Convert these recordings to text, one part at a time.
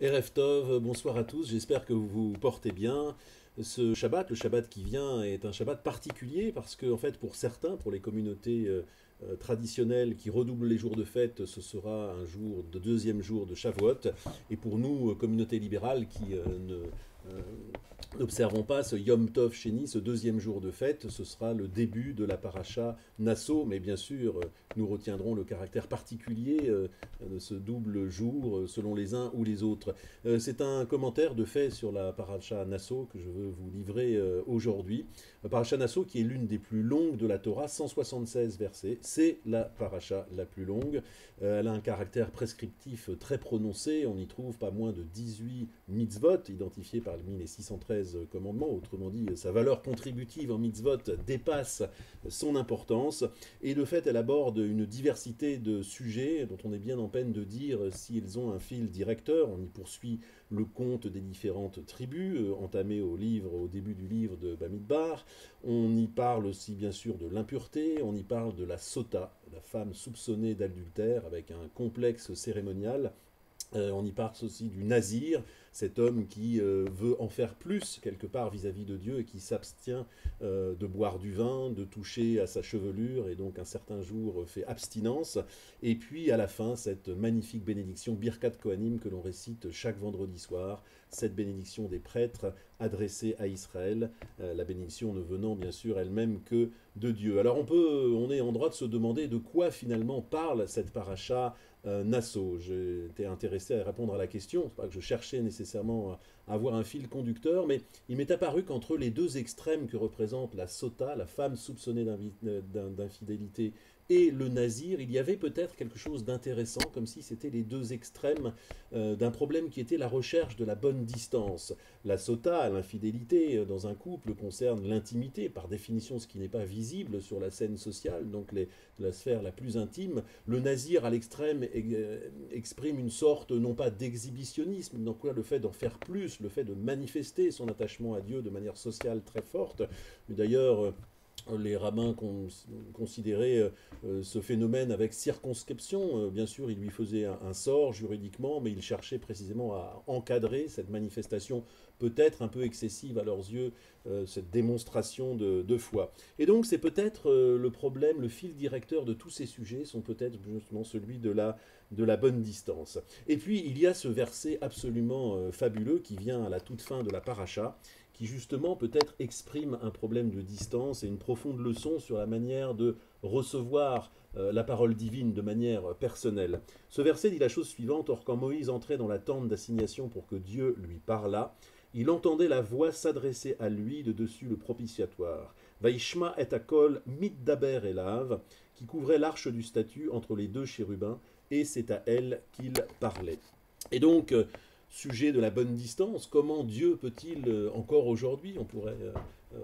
Erev Tov, bonsoir à tous, j'espère que vous vous portez bien. Ce Shabbat, le Shabbat qui vient, est un Shabbat particulier parce que, en fait, pour certains, pour les communautés traditionnelles qui redoublent les jours de fête, ce sera un jour, de deuxième jour de Shavuot. Et pour nous, communautés libérales qui euh, n'observons pas ce Yom Tov Sheni, ce deuxième jour de fête, ce sera le début de la paracha Nasso, mais bien sûr, nous retiendrons le caractère particulier de ce double jour selon les uns ou les autres. C'est un commentaire de fait sur la paracha Nasso que je veux vous livrer aujourd'hui. Paracha Nasso qui est l'une des plus longues de la Torah, 176 versets. C'est la paracha la plus longue. Elle a un caractère prescriptif très prononcé. On y trouve pas moins de 18 mitzvot identifiés parmi les 613 commandements. Autrement dit, sa valeur contributive en mitzvot dépasse son importance. Et de fait, elle aborde une diversité de sujets dont on est bien en peine de dire s'ils ont un fil directeur. On y poursuit le compte des différentes tribus, entamé au début du livre de Bamidbar. On y parle aussi bien sûr de l'impureté, on y parle de la sota, la femme soupçonnée d'adultère avec un complexe cérémonial. On y parle aussi du nazir, cet homme qui veut en faire plus quelque part vis-à-vis de Dieu et qui s'abstient de boire du vin, de toucher à sa chevelure et donc un certain jour fait abstinence. Et puis à la fin, cette magnifique bénédiction Birkat Kohanim que l'on récite chaque vendredi soir, cette bénédiction des prêtres adressée à Israël, la bénédiction ne venant bien sûr elle-même que de Dieu. Alors on est en droit de se demander de quoi finalement parle cette paracha Nasso. J'étais intéressé à répondre à la question, c'est pas que je cherchais nécessairement à avoir un fil conducteur, mais il m'est apparu qu'entre les deux extrêmes que représente la sota, la femme soupçonnée d'infidélité, et le nazir, il y avait peut-être quelque chose d'intéressant, comme si c'était les deux extrêmes d'un problème qui était la recherche de la bonne distance. La sota, l'infidélité dans un couple, concerne l'intimité, par définition ce qui n'est pas visible sur la scène sociale, donc la sphère la plus intime. Le nazir, à l'extrême, exprime une sorte, non pas d'exhibitionnisme, donc quoi, le fait d'en faire plus, le fait de manifester son attachement à Dieu de manière sociale très forte. D'ailleurs, les rabbins considéraient ce phénomène avec circonscription. Bien sûr, il lui faisait un sort juridiquement, mais il cherchait précisément à encadrer cette manifestation peut-être un peu excessive à leurs yeux, cette démonstration de foi. Et donc c'est peut-être le problème, le fil directeur de tous ces sujets sont peut-être justement celui de la bonne distance. Et puis il y a ce verset absolument fabuleux qui vient à la toute fin de la paracha, qui justement peut-être exprime un problème de distance et une profonde leçon sur la manière de recevoir la parole divine de manière personnelle. Ce verset dit la chose suivante: Or quand Moïse entrait dans la tente d'assignation pour que Dieu lui parlât, il entendait la voix s'adresser à lui de dessus le propitiatoire. Vaishma et akol mitdaber elav, qui couvrait l'arche du statut entre les deux chérubins, et c'est à elle qu'il parlait. Et donc, sujet de la bonne distance, comment Dieu peut-il encore aujourd'hui, on pourrait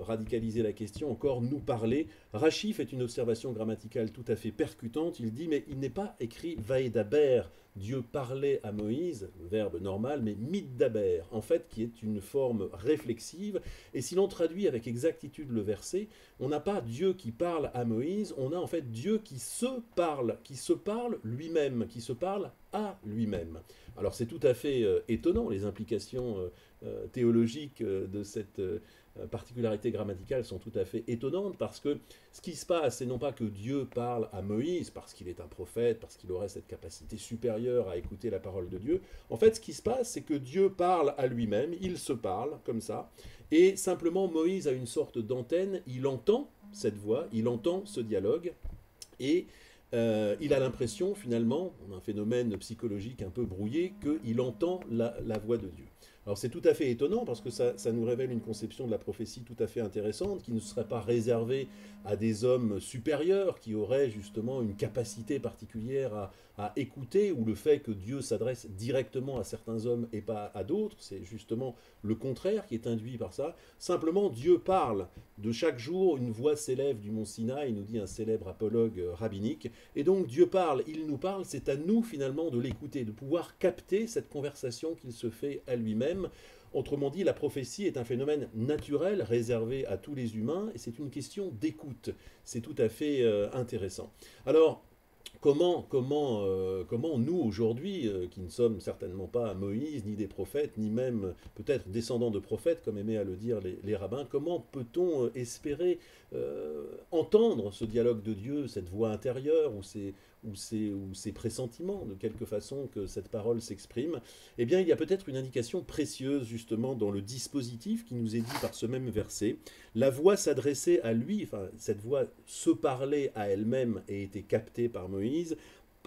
radicaliser la question, encore nous parler? Rachi fait une observation grammaticale tout à fait percutante, il dit mais il n'est pas écrit Vaedaber, Dieu parlait à Moïse, le verbe normal, mais middaber, en fait, qui est une forme réflexive, et si l'on traduit avec exactitude le verset, on n'a pas Dieu qui parle à Moïse, on a en fait Dieu qui se parle lui-même, qui se parle à lui-même. Alors c'est tout à fait étonnant, les implications théologiques de cette particularités grammaticales sont tout à fait étonnantes parce que ce qui se passe, c'est non pas que Dieu parle à Moïse parce qu'il est un prophète, parce qu'il aurait cette capacité supérieure à écouter la parole de Dieu. En fait, ce qui se passe, c'est que Dieu parle à lui-même, il se parle comme ça, et simplement Moïse a une sorte d'antenne, il entend cette voix, il entend ce dialogue, et il a l'impression finalement, un phénomène psychologique un peu brouillé, qu'il entend la voix de Dieu. Alors c'est tout à fait étonnant parce que ça nous révèle une conception de la prophétie tout à fait intéressante qui ne serait pas réservée à des hommes supérieurs qui auraient justement une capacité particulière à écouter, ou le fait que Dieu s'adresse directement à certains hommes et pas à d'autres, c'est justement le contraire qui est induit par ça. Simplement Dieu parle, de chaque jour une voix s'élève du mont Sinaï, nous dit un célèbre apologue rabbinique, et donc Dieu parle, il nous parle, c'est à nous finalement de l'écouter, de pouvoir capter cette conversation qu'il se fait à lui-même. Autrement dit, la prophétie est un phénomène naturel réservé à tous les humains et c'est une question d'écoute. C'est tout à fait intéressant. Alors, Comment nous, aujourd'hui, qui ne sommes certainement pas Moïse, ni des prophètes, ni même peut-être descendants de prophètes, comme aimaient à le dire les rabbins, comment peut-on espérer entendre ce dialogue de Dieu, cette voix intérieure, ou ces pressentiments, de quelque façon que cette parole s'exprime? Eh bien, il y a peut-être une indication précieuse, justement, dans le dispositif qui nous est dit par ce même verset. La voix s'adressait à lui, enfin, cette voix se parlait à elle-même et était captée par Moïse,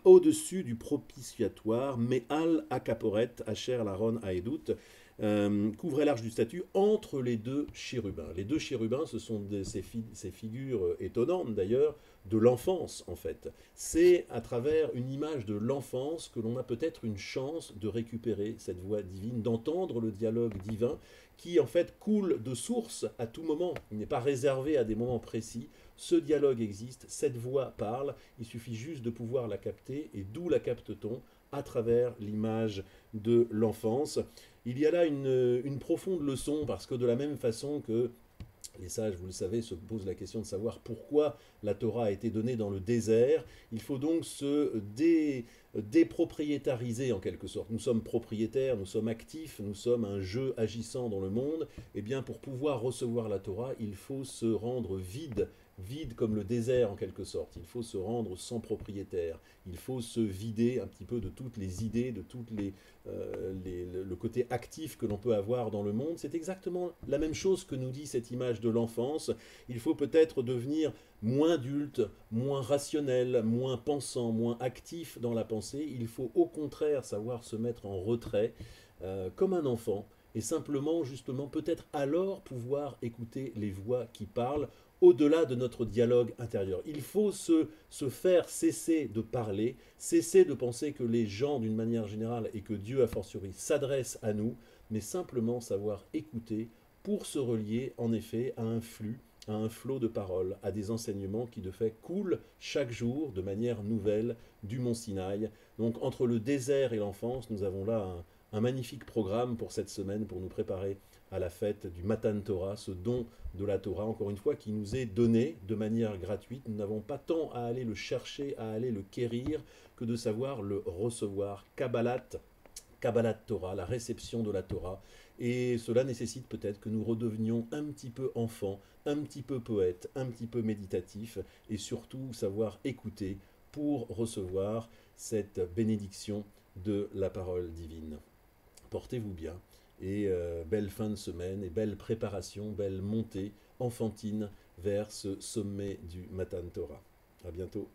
au-dessus du propitiatoire, Me'al Akaporet, Asher Laron Aedut, couvrait l'arche du statut entre les deux chérubins. Les deux chérubins, ce sont ces figures étonnantes d'ailleurs, de l'enfance en fait. C'est à travers une image de l'enfance que l'on a peut-être une chance de récupérer cette voix divine, d'entendre le dialogue divin qui en fait coule de source à tout moment. Il n'est pas réservé à des moments précis. Ce dialogue existe, cette voix parle, il suffit juste de pouvoir la capter, et d'où la capte-t-on? À travers l'image de l'enfance. Il y a là une profonde leçon, parce que de la même façon que les sages, vous le savez, se posent la question de savoir pourquoi la Torah a été donnée dans le désert. Il faut donc se dépropriétariser en quelque sorte. Nous sommes propriétaires, nous sommes actifs, nous sommes un jeu agissant dans le monde. Eh bien, pour pouvoir recevoir la Torah, il faut se rendre vide, vide comme le désert en quelque sorte. Il faut se rendre sans propriétaire. Il faut se vider un petit peu de toutes les idées, de toutes le côté actif que l'on peut avoir dans le monde. C'est exactement la même chose que nous dit cette image de l'enfance. Il faut peut-être devenir moins adulte, moins rationnel, moins pensant, moins actif dans la pensée. Il faut au contraire savoir se mettre en retrait comme un enfant et simplement, justement, peut-être alors pouvoir écouter les voix qui parlent au-delà de notre dialogue intérieur. Il faut se faire cesser de parler, cesser de penser que les gens, d'une manière générale, et que Dieu, a fortiori, s'adresse à nous, mais simplement savoir écouter pour se relier, en effet, à un flux, à un flot de paroles, à des enseignements qui, de fait, coulent chaque jour de manière nouvelle du mont Sinaï. Donc, entre le désert et l'enfance, nous avons là un magnifique programme pour cette semaine, pour nous préparer à la fête du Matan Torah, ce don de la Torah, encore une fois, qui nous est donné de manière gratuite. Nous n'avons pas tant à aller le chercher, à aller le quérir, que de savoir le recevoir. Kabbalat Torah, la réception de la Torah. Et cela nécessite peut-être que nous redevenions un petit peu enfants, un petit peu poètes, un petit peu méditatifs, et surtout savoir écouter pour recevoir cette bénédiction de la parole divine. Portez-vous bien et belle fin de semaine et belle préparation, belle montée enfantine vers ce sommet du Matan Torah. À bientôt.